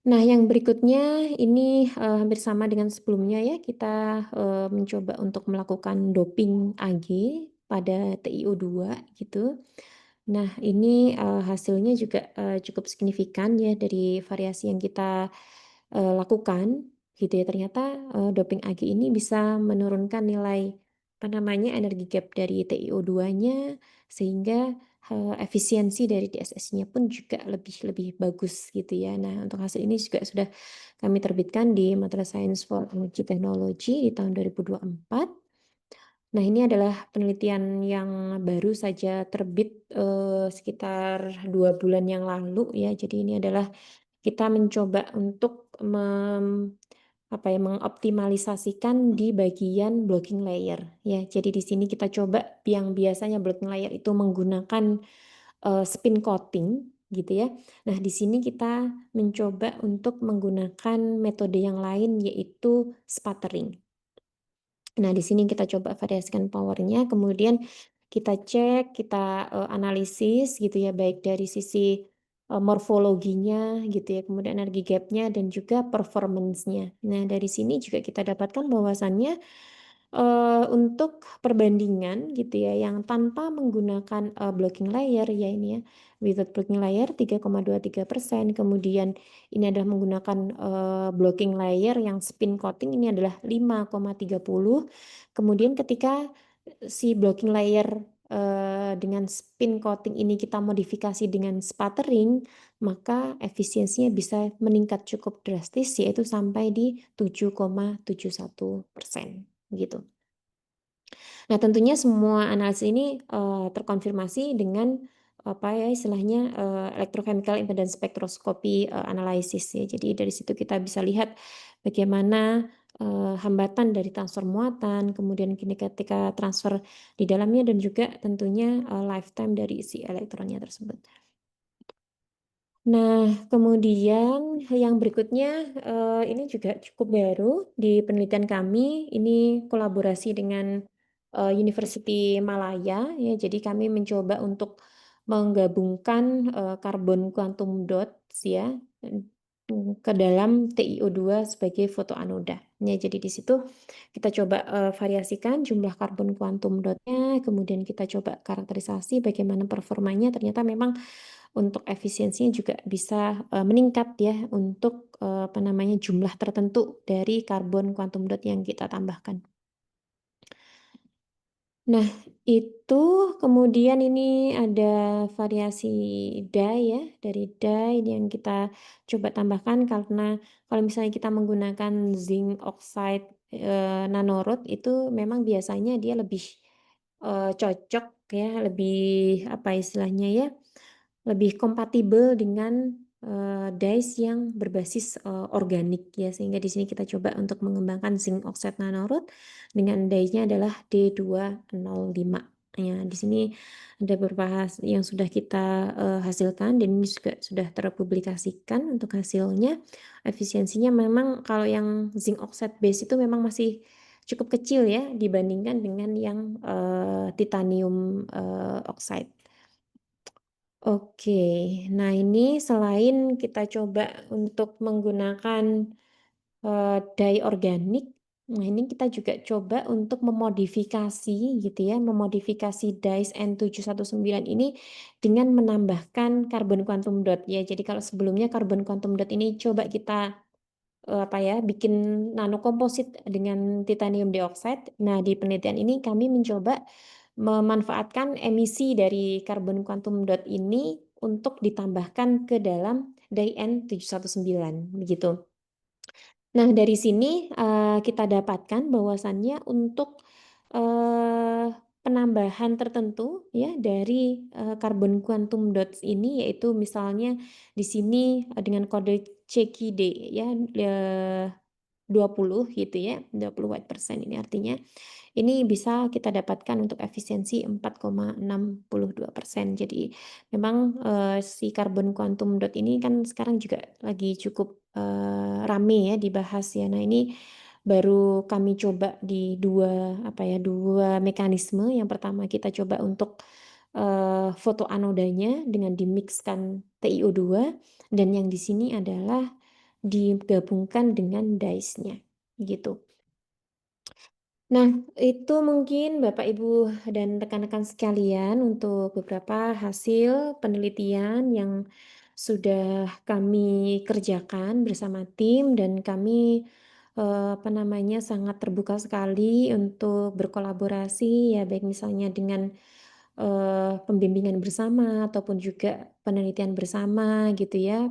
Nah, yang berikutnya ini, hampir sama dengan sebelumnya ya, kita, mencoba untuk melakukan doping Ag pada TiO2 gitu. Nah, ini, hasilnya juga, cukup signifikan ya dari variasi yang kita, lakukan gitu ya. Ternyata, doping Ag ini bisa menurunkan nilai, apa namanya, energi gap dari TiO2-nya sehingga efisiensi dari DSS-nya pun juga lebih lebih bagus gitu ya. Nah, untuk hasil ini juga sudah kami terbitkan di Material Science for Energy Technology di tahun 2024. Nah, ini adalah penelitian yang baru saja terbit, sekitar 2 bulan yang lalu ya. Jadi ini adalah kita mencoba untuk apa ya, mengoptimalisasikan di bagian blocking layer ya. Jadi di sini kita coba yang biasanya blocking layer itu menggunakan, spin coating gitu ya. Nah, di sini kita mencoba untuk menggunakan metode yang lain yaitu sputtering. Nah, di sini kita coba variasikan powernya, kemudian kita cek, kita, analisis gitu ya, baik dari sisi, morfologinya gitu ya, kemudian energi gap-nya dan juga performance-nya. Nah, dari sini juga kita dapatkan bahwasannya, untuk perbandingan gitu ya, yang tanpa menggunakan, blocking layer ya ini ya, without blocking layer 3,23%, kemudian ini adalah menggunakan, blocking layer yang spin coating ini adalah 5,30. Kemudian ketika, si blocking layer, dengan spin coating ini kita modifikasi dengan sputtering, maka efisiensinya bisa meningkat cukup drastis yaitu sampai di 7,71% gitu. Nah, tentunya semua analisis ini, terkonfirmasi dengan, apa ya istilahnya, electrochemical impedance spectroscopy, analysis ya. Jadi dari situ kita bisa lihat bagaimana, hambatan dari transfer muatan, kemudian ketika transfer di dalamnya dan juga tentunya, lifetime dari si elektronnya tersebut. Nah, kemudian yang berikutnya, ini juga cukup baru di penelitian kami, ini kolaborasi dengan, University Malaya ya. Jadi kami mencoba untuk menggabungkan, karbon quantum dots ya, ke dalam TiO2 sebagai fotoanoda. Ya, jadi di situ kita coba, variasikan jumlah karbon quantum dot-nya, kemudian kita coba karakterisasi bagaimana performanya, ternyata memang untuk efisiensinya juga bisa, meningkat ya untuk, apa namanya, jumlah tertentu dari karbon quantum dot yang kita tambahkan. Nah, itu kemudian ini ada variasi dye ya, dari dye yang kita coba tambahkan karena kalau misalnya kita menggunakan zinc oxide, nanorod itu memang biasanya dia lebih, cocok ya, lebih apa istilahnya ya, lebih kompatibel dengan, dyes yang berbasis, organik ya, sehingga di sini kita coba untuk mengembangkan zinc oxide nanorod dengan dye-nya adalah D205. Ya, di sini ada beberapa yang sudah kita, hasilkan dan ini juga sudah terpublikasikan untuk hasilnya. Efisiensinya memang kalau yang zinc oxide base itu memang masih cukup kecil ya dibandingkan dengan yang, titanium, oxide. Oke, nah ini selain kita coba untuk menggunakan, dye organik, nah ini kita juga coba untuk memodifikasi gitu ya, memodifikasi dyes N719 ini dengan menambahkan karbon quantum dot ya. Jadi kalau sebelumnya karbon quantum dot ini coba kita, apa ya, bikin nano komposit dengan titanium dioxide. Nah, di penelitian ini kami mencoba memanfaatkan emisi dari karbon quantum dot ini untuk ditambahkan ke dalam dye N719 begitu. Nah, dari sini, kita dapatkan bahwasannya untuk, eee, penambahan tertentu ya dari, karbon quantum dots ini, yaitu misalnya di sini, dengan kode CQD ya, 20 gitu ya, 20 Watt% ini artinya ini bisa kita dapatkan untuk efisiensi 4,62%. Jadi memang, si karbon quantum dot ini kan sekarang juga lagi cukup, rame ya dibahas ya. Nah ini baru kami coba di 2 apa ya, 2 mekanisme. Yang pertama kita coba untuk, fotoanodanya dengan dimixkan TiO2 dan yang di sini adalah digabungkan dengan dyes-nya, gitu. Nah, itu mungkin Bapak, Ibu, dan rekan-rekan sekalian untuk beberapa hasil penelitian yang sudah kami kerjakan bersama tim dan kami, apa namanya, sangat terbuka sekali untuk berkolaborasi ya, baik misalnya dengan, pembimbingan bersama ataupun juga penelitian bersama gitu ya,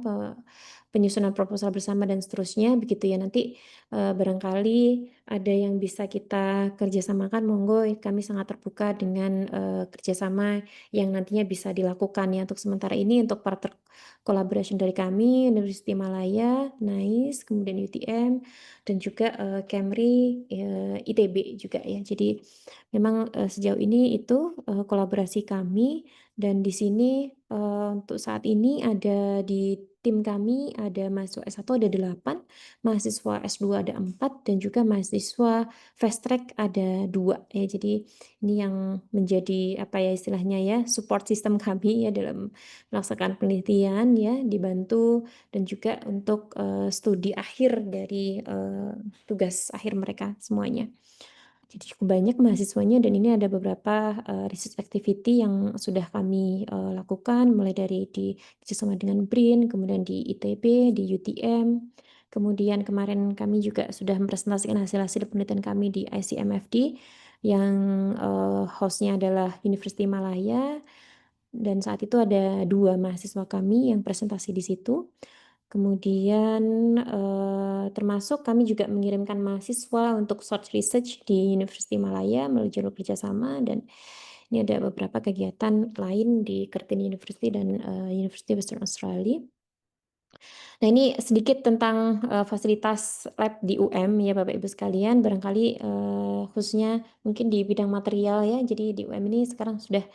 penyusunan proposal bersama dan seterusnya begitu ya. Nanti, barangkali ada yang bisa kita kerjasamakan, monggo kami sangat terbuka dengan, kerjasama yang nantinya bisa dilakukan ya. Untuk sementara ini untuk partner collaboration dari kami, University Malaya, NAIS, kemudian UTM, dan juga, KEMRI, ITB juga ya. Jadi memang, sejauh ini itu, kolaborasi kami dan di sini, untuk saat ini ada di tim kami ada mahasiswa S1 ada 8, mahasiswa S2 ada 4, dan juga mahasiswa fast track ada 2 ya. Jadi ini yang menjadi apa ya istilahnya ya, support system kami ya dalam melaksanakan penelitian ya, dibantu dan juga untuk, studi akhir dari, tugas akhir mereka semuanya. Jadi cukup banyak mahasiswanya dan ini ada beberapa, research activity yang sudah kami, lakukan mulai dari di kerjasama dengan BRIN, kemudian di ITB, di UTM, kemudian kemarin kami juga sudah mempresentasikan hasil-hasil penelitian kami di ICMFD yang, host-nya adalah University Malaya dan saat itu ada 2 mahasiswa kami yang presentasi di situ. Kemudian, termasuk kami juga mengirimkan mahasiswa untuk short research di University Malaya melalui jalur kerjasama dan ini ada beberapa kegiatan lain di Curtin University dan, University Western Australia. Nah ini sedikit tentang, fasilitas lab di UM ya Bapak Ibu sekalian, barangkali, khususnya mungkin di bidang material ya. Jadi di UM ini sekarang sudah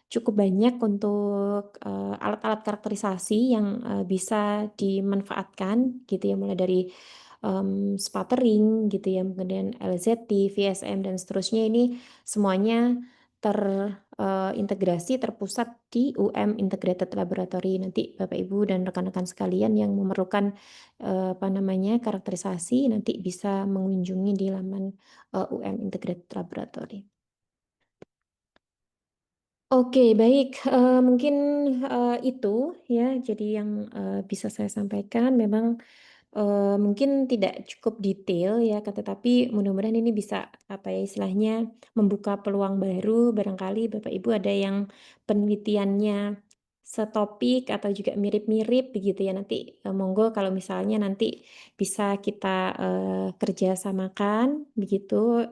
cukup banyak untuk, alat-alat karakterisasi yang, bisa dimanfaatkan gitu ya, mulai dari, sputtering gitu ya, kemudian LZT, VSM dan seterusnya ini semuanya terintegrasi terpusat di UM Integrated Laboratory. Nanti Bapak Ibu dan rekan-rekan sekalian yang memerlukan karakterisasi nanti bisa mengunjungi di laman UM Integrated Laboratory. Oke, baik, mungkin itu ya, jadi yang bisa saya sampaikan memang mungkin tidak cukup detail ya, tetapi mudah-mudahan ini bisa, apa ya, istilahnya membuka peluang baru, barangkali Bapak Ibu ada yang penelitiannya setopik atau juga mirip-mirip begitu ya, nanti, monggo kalau misalnya nanti bisa kita, kerjasamakan begitu,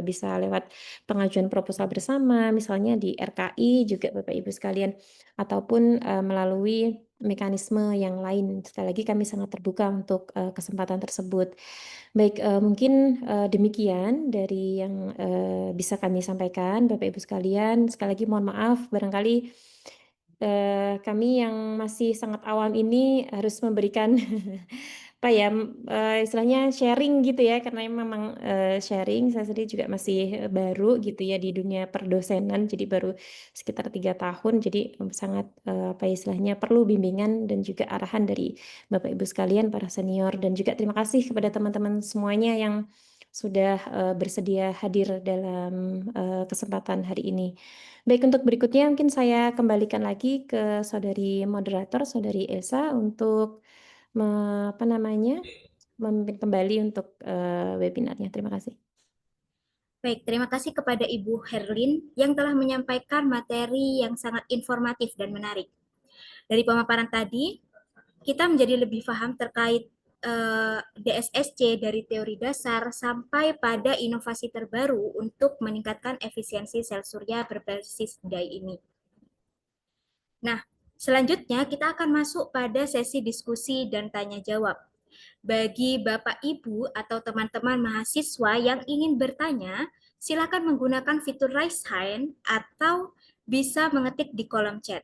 bisa lewat pengajuan proposal bersama, misalnya di RKI juga Bapak Ibu sekalian, ataupun, melalui mekanisme yang lain. Sekali lagi kami sangat terbuka untuk, kesempatan tersebut. Baik, mungkin, demikian dari yang, bisa kami sampaikan Bapak Ibu sekalian. Sekali lagi mohon maaf barangkali, kami yang masih sangat awam ini harus memberikan apa ya, istilahnya sharing gitu ya, karena memang, sharing saya sendiri juga masih, baru gitu ya di dunia perdosenan, jadi baru sekitar 3 tahun, jadi, sangat, apa ya istilahnya, perlu bimbingan dan juga arahan dari Bapak Ibu sekalian, para senior, dan juga terima kasih kepada teman-teman semuanya yang sudah, bersedia hadir dalam, kesempatan hari ini. Baik, untuk berikutnya mungkin saya kembalikan lagi ke saudari moderator, saudari Esa untuk memimpin kembali untuk, webinarnya. Terima kasih. Baik, terima kasih kepada Ibu Herlin yang telah menyampaikan materi yang sangat informatif dan menarik. Dari pemaparan tadi, kita menjadi lebih paham terkait DSSC dari teori dasar sampai pada inovasi terbaru untuk meningkatkan efisiensi sel surya berbasis dye ini. Nah, selanjutnya kita akan masuk pada sesi diskusi dan tanya jawab. Bagi Bapak Ibu atau teman-teman mahasiswa yang ingin bertanya, silakan menggunakan fitur raise hand atau bisa mengetik di kolom chat.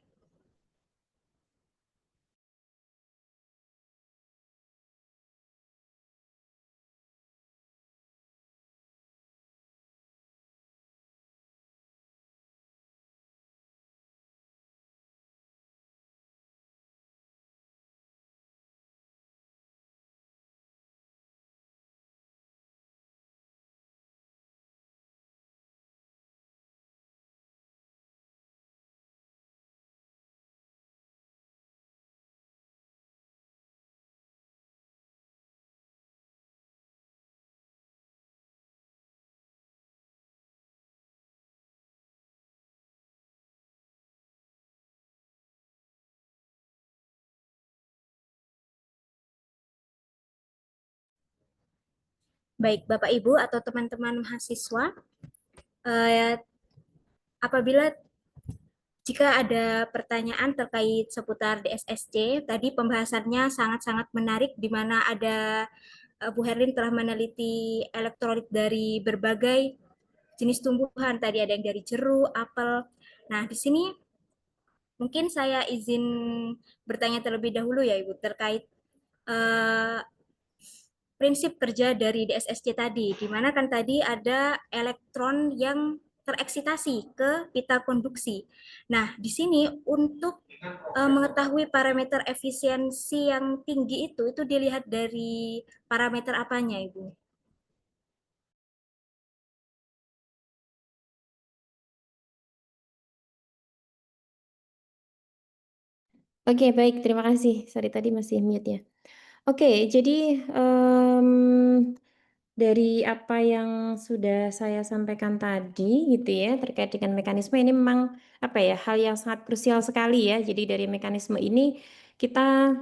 Baik, Bapak Ibu atau teman-teman mahasiswa, eh, apabila jika ada pertanyaan terkait seputar DSSC, tadi pembahasannya sangat-sangat menarik di mana ada Bu Herlin telah meneliti elektrolit dari berbagai jenis tumbuhan. Tadi ada yang dari jeruk, apel. Nah, di sini mungkin saya izin bertanya terlebih dahulu ya Ibu terkait eh, prinsip kerja dari DSSC tadi, di mana kan tadi ada elektron yang tereksitasi ke pita konduksi. Nah, di sini untuk mengetahui parameter efisiensi yang tinggi itu dilihat dari parameter apanya, Ibu? Oke, baik, terima kasih. Sorry tadi masih mute ya. Oke, jadi, dari apa yang sudah saya sampaikan tadi gitu ya, terkait dengan mekanisme ini memang, apa ya, hal yang sangat krusial sekali ya. Jadi dari mekanisme ini kita,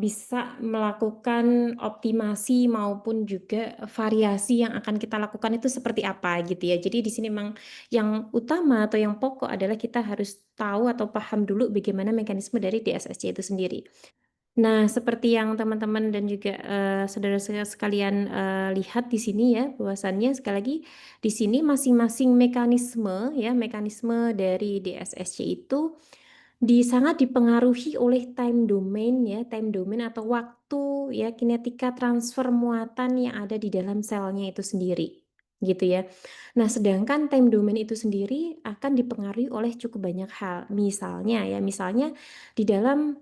bisa melakukan optimasi maupun juga variasi yang akan kita lakukan itu seperti apa gitu ya. Jadi di sini memang yang utama atau yang pokok adalah kita harus tahu atau paham dulu bagaimana mekanisme dari DSSC itu sendiri. Nah, seperti yang teman-teman dan juga, saudara-saudara sekalian, lihat di sini ya, bahwasannya sekali lagi di sini masing-masing mekanisme ya, mekanisme dari DSSC itu sangat dipengaruhi oleh time domain ya, time domain atau waktu ya kinetika transfer muatan yang ada di dalam selnya itu sendiri, gitu ya. Nah, sedangkan time domain itu sendiri akan dipengaruhi oleh cukup banyak hal. Misalnya di dalam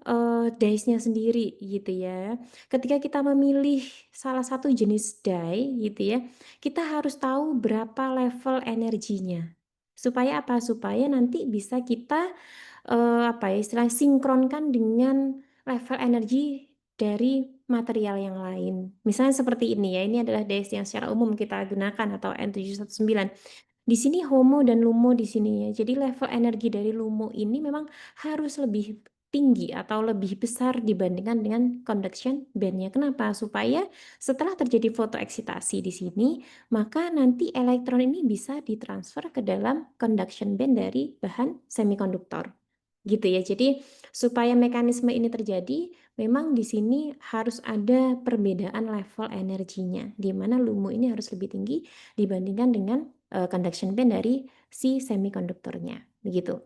dice-nya sendiri gitu ya. Ketika kita memilih salah satu jenis die gitu ya, kita harus tahu berapa level energinya. Supaya apa? Supaya nanti bisa kita istilahnya sinkronkan dengan level energi dari material yang lain. Misalnya seperti ini ya, ini adalah dice yang secara umum kita gunakan atau N719. Di sini HOMO dan LUMO di sini ya. Jadi level energi dari LUMO ini memang harus lebih tinggi atau lebih besar dibandingkan dengan conduction bandnya. Kenapa? Supaya setelah terjadi fotoeksitasi di sini, maka nanti elektron ini bisa ditransfer ke dalam conduction band dari bahan semikonduktor. Gitu ya. Jadi supaya mekanisme ini terjadi, memang di sini harus ada perbedaan level energinya, di mana LUMO ini harus lebih tinggi dibandingkan dengan conduction band dari si semikonduktornya. Begitu.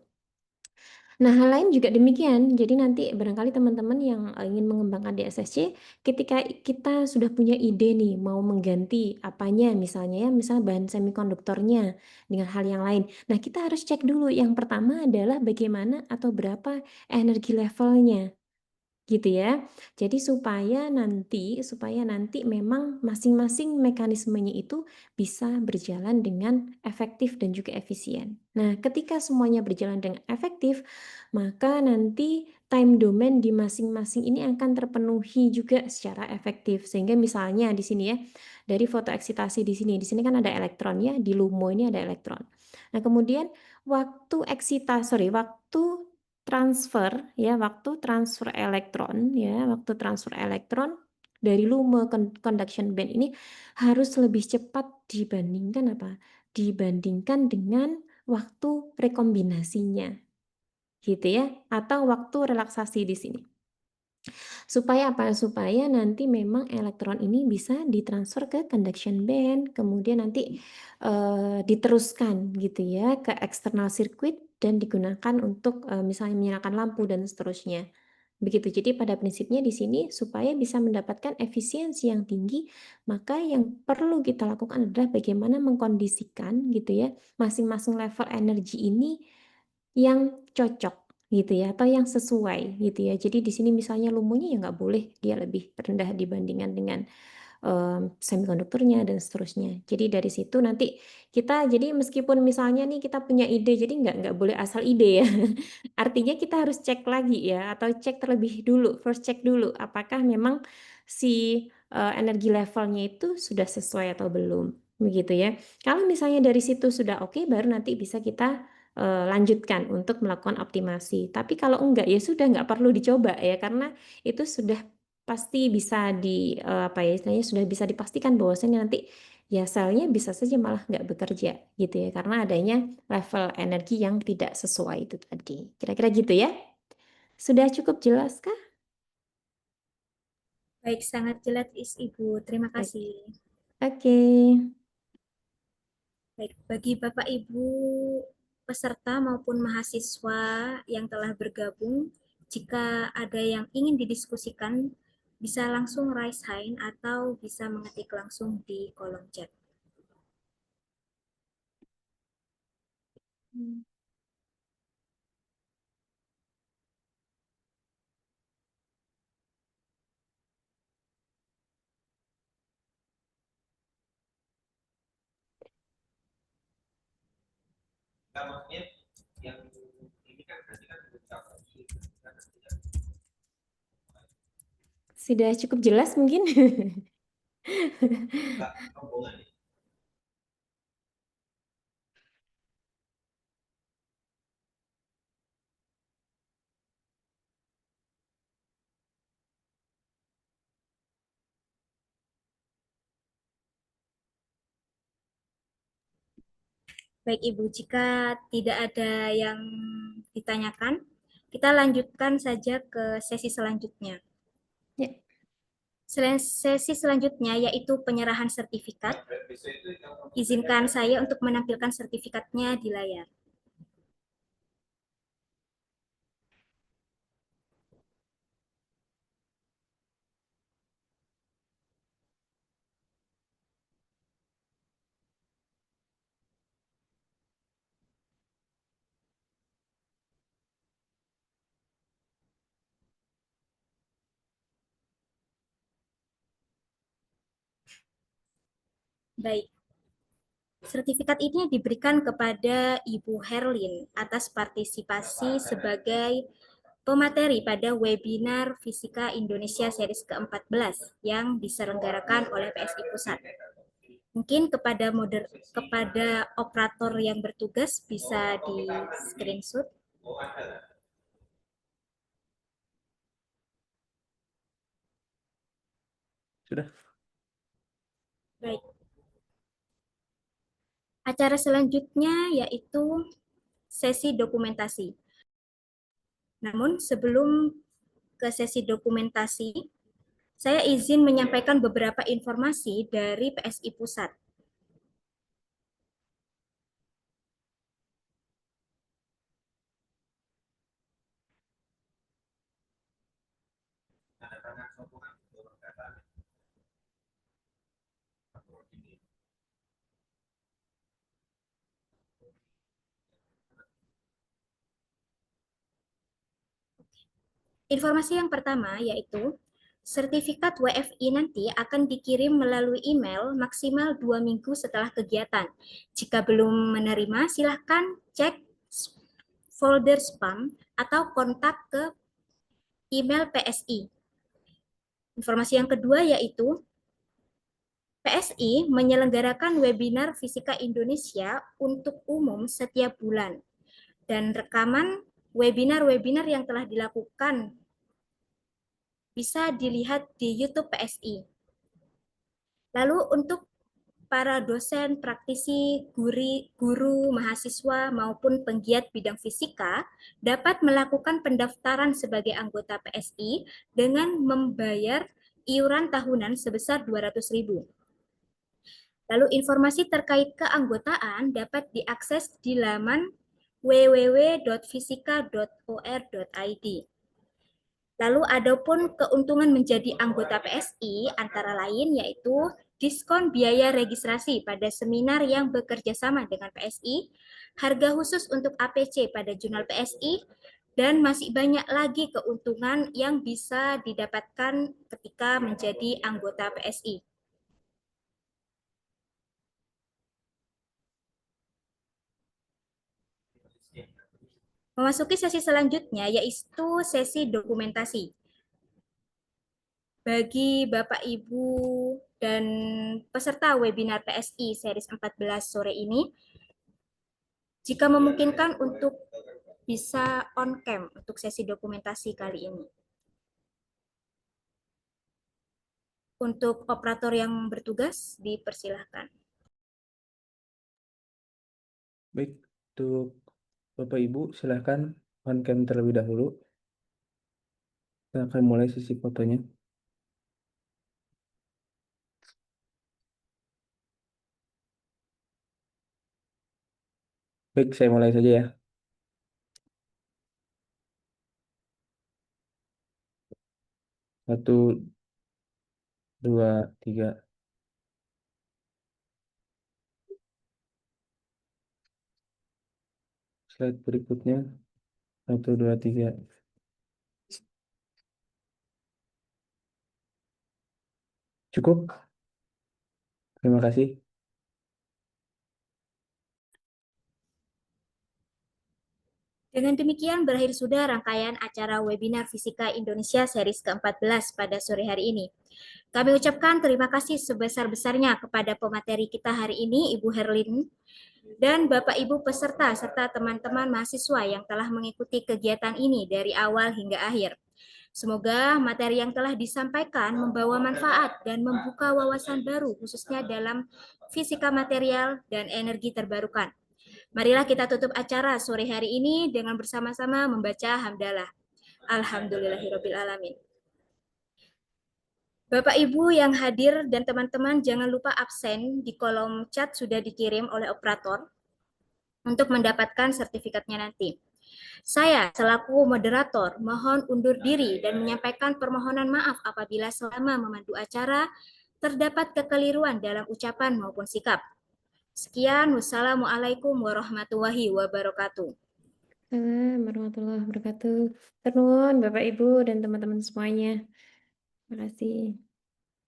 Nah, hal lain juga demikian. Jadi nanti barangkali teman-teman yang ingin mengembangkan DSSC, ketika kita sudah punya ide nih, mau mengganti apanya misalnya ya, misal bahan semikonduktornya dengan hal yang lain. Nah, kita harus cek dulu. Yang pertama adalah bagaimana atau berapa energi levelnya. Gitu ya. Jadi supaya nanti memang masing-masing mekanismenya itu bisa berjalan dengan efektif dan juga efisien. Nah, ketika semuanya berjalan dengan efektif, maka nanti time domain di masing-masing ini akan terpenuhi juga secara efektif. Sehingga misalnya di sini ya, dari fotoeksitasi di sini kan ada elektron ya, di LUMO ini ada elektron. Nah, kemudian waktu waktu transfer elektron dari LUME conduction band ini harus lebih cepat dibandingkan apa? Dibandingkan dengan waktu rekombinasinya, gitu ya, atau waktu relaksasi di sini. Supaya apa? Supaya nanti memang elektron ini bisa ditransfer ke conduction band, kemudian nanti diteruskan gitu ya ke external circuit dan digunakan untuk misalnya menyalakan lampu dan seterusnya. Begitu. Jadi pada prinsipnya di sini supaya bisa mendapatkan efisiensi yang tinggi, maka yang perlu kita lakukan adalah bagaimana mengkondisikan gitu ya masing-masing level energi ini yang cocok gitu ya atau yang sesuai gitu ya. Jadi di sini misalnya LUMO-nya ya nggak boleh dia lebih rendah dibandingkan dengan semikonduktornya dan seterusnya. Jadi dari situ nanti kita jadi meskipun misalnya nih kita punya ide, jadi nggak boleh asal ide ya. Artinya kita harus cek lagi ya atau cek terlebih dulu, first check dulu apakah memang si energi levelnya itu sudah sesuai atau belum, begitu ya. Kalau misalnya dari situ sudah oke, baru nanti bisa kita lanjutkan untuk melakukan optimasi. Tapi kalau enggak ya sudah nggak perlu dicoba ya karena itu sudah pasti bisa istilahnya sudah bisa dipastikan bahwasanya nanti ya selnya bisa saja malah nggak bekerja gitu ya karena adanya level energi yang tidak sesuai itu tadi. Kira-kira gitu ya. Sudah cukup jelas kah? Baik, sangat jelas Ibu. Terima Oke. kasih. Oke. Baik, bagi Bapak Ibu peserta maupun mahasiswa yang telah bergabung, jika ada yang ingin didiskusikan, bisa langsung raise hand atau bisa mengetik langsung di kolom chat. Sudah cukup jelas mungkin? Baik Ibu, jika tidak ada yang ditanyakan, kita lanjutkan saja ke sesi selanjutnya. Ya. Sesi selanjutnya yaitu penyerahan sertifikat. Izinkan saya untuk menampilkan sertifikatnya di layar. Baik, sertifikat ini diberikan kepada Ibu Herlin atas partisipasi sebagai pemateri pada webinar Fisika Indonesia series ke-14 yang diselenggarakan oleh PSI Pusat. Mungkin kepada operator yang bertugas bisa di screenshot. Sudah. Baik. Acara selanjutnya yaitu sesi dokumentasi. Namun sebelum ke sesi dokumentasi, saya izin menyampaikan beberapa informasi dari PSI Pusat. Informasi yang pertama yaitu sertifikat WFI nanti akan dikirim melalui email maksimal 2 minggu setelah kegiatan. Jika belum menerima, silahkan cek folder spam atau kontak ke email PSI. Informasi yang kedua yaitu PSI menyelenggarakan webinar Fisika Indonesia untuk umum setiap bulan. Dan rekaman webinar-webinar yang telah dilakukan bisa dilihat di YouTube PSI. Lalu untuk para dosen, praktisi, guru, mahasiswa, maupun penggiat bidang fisika dapat melakukan pendaftaran sebagai anggota PSI dengan membayar iuran tahunan sebesar 200.000. Lalu informasi terkait keanggotaan dapat diakses di laman www.fisika.or.id. Lalu adapun keuntungan menjadi anggota PSI antara lain yaitu diskon biaya registrasi pada seminar yang bekerja sama dengan PSI, harga khusus untuk APC pada jurnal PSI, dan masih banyak lagi keuntungan yang bisa didapatkan ketika menjadi anggota PSI. Memasuki sesi selanjutnya yaitu sesi dokumentasi. Bagi Bapak Ibu dan peserta webinar PSI series 14 sore ini, jika memungkinkan untuk bisa on cam untuk sesi dokumentasi kali ini. Untuk operator yang bertugas, dipersilahkan. Baik, untuk Bapak Ibu silahkan on cam terlebih dahulu. Kita akan mulai sesi fotonya. Baik, saya mulai saja ya. Satu, dua, tiga. Slide berikutnya. Satu, dua, tiga. Cukup? Terima kasih. Dengan demikian berakhir sudah rangkaian acara webinar Fisika Indonesia series ke-14 pada sore hari ini. Kami ucapkan terima kasih sebesar-besarnya kepada pemateri kita hari ini, Ibu Herlin, dan Bapak Ibu peserta serta teman-teman mahasiswa yang telah mengikuti kegiatan ini dari awal hingga akhir. Semoga materi yang telah disampaikan membawa manfaat dan membuka wawasan baru khususnya dalam fisika material dan energi terbarukan. Marilah kita tutup acara sore hari ini dengan bersama-sama membaca hamdalah. Alhamdulillahirrabbilalamin. Bapak Ibu yang hadir dan teman-teman jangan lupa absen di kolom chat sudah dikirim oleh operator untuk mendapatkan sertifikatnya nanti. Saya selaku moderator mohon undur diri dan menyampaikan permohonan maaf apabila selama memandu acara terdapat kekeliruan dalam ucapan maupun sikap. Sekian, wassalamualaikum warahmatullahi wabarakatuh. Assalamualaikum warahmatullahi wabarakatuh. Ternuhun Bapak Ibu dan teman-teman semuanya. Terima kasih.